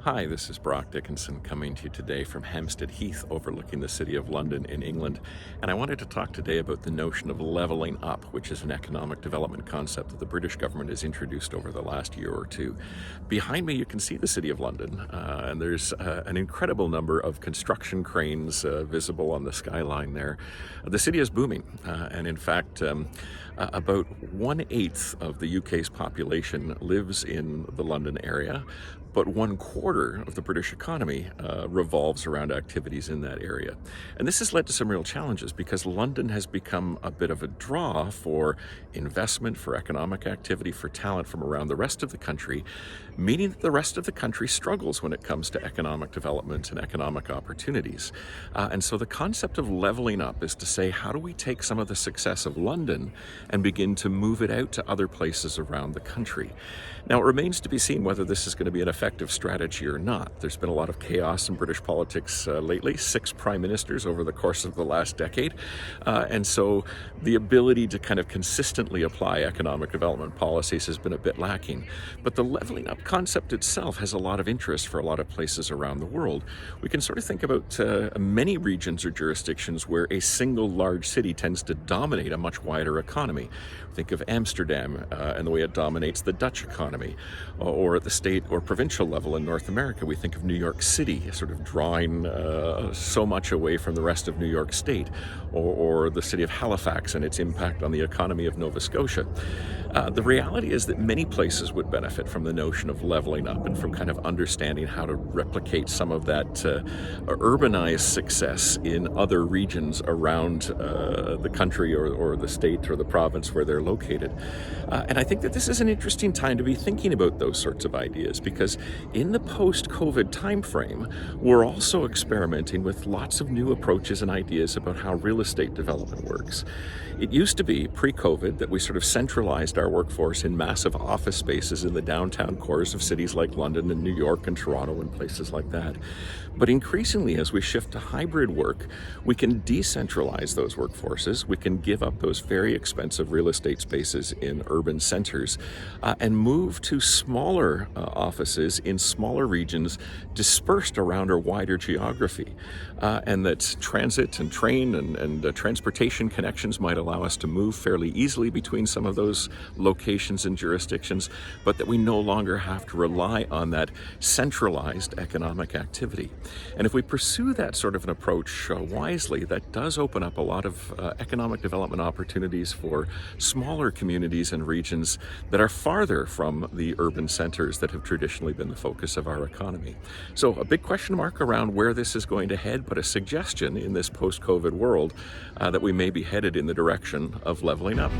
Hi, this is Brock Dickinson coming to you today from Hampstead Heath overlooking the city of London in England. And I wanted to talk today about the notion of levelling up, which is an economic development concept that the British government has introduced over the last year or two. Behind me, you can see the city of London, and there's an incredible number of construction cranes visible on the skyline there. The city is booming, and in fact, about 1/8 of the UK's population lives in the London area, but 1/4 of the British economy revolves around activities in that area. And this has led to some real challenges because London has become a bit of a draw for investment, for economic activity, for talent from around the rest of the country, meaning that the rest of the country struggles when it comes to economic development and economic opportunities. And so the concept of leveling up is to say, how do we take some of the success of London and begin to move it out to other places around the country? Now, it remains to be seen whether this is going to be an effective strategy or not. There's been a lot of chaos in British politics lately, 6 prime ministers over the course of the last decade. And so the ability to kind of consistently apply economic development policies has been a bit lacking. But the leveling up concept itself has a lot of interest for a lot of places around the world. We can sort of think about many regions or jurisdictions where a single large city tends to dominate a much wider economy. Think of Amsterdam and the way it dominates the Dutch economy, or at the state or provincial level in North America, we think of New York City sort of drawing so much away from the rest of New York State, or the city of Halifax and its impact on the economy of Nova Scotia. The reality is that many places would benefit from the notion of leveling up and from kind of understanding how to replicate some of that urbanized success in other regions around the country or the state or the province where they're located. And I think that this is an interesting time to be thinking about those sorts of ideas because in the post-COVID timeframe, we're also experimenting with lots of new approaches and ideas about how real estate development works. It used to be pre-COVID that we sort of centralized our workforce in massive office spaces in the downtown cores of cities like London and New York and Toronto and places like that. But increasingly, as we shift to hybrid work, we can decentralize those workforces. We can give up those very expensive real estate spaces in urban centers and move to smaller offices in smaller regions dispersed around a wider geography. And that transit and train and transportation connections might allow us to move fairly easily between some of those locations and jurisdictions, but that we no longer have to rely on that centralized economic activity. And if we pursue that sort of an approach wisely, that does open up a lot of economic development opportunities for smaller communities and regions that are farther from the urban centers that have traditionally been the focus of our economy. So a big question mark around where this is going to head, but a suggestion in this post-COVID world that we may be headed in the direction of leveling up.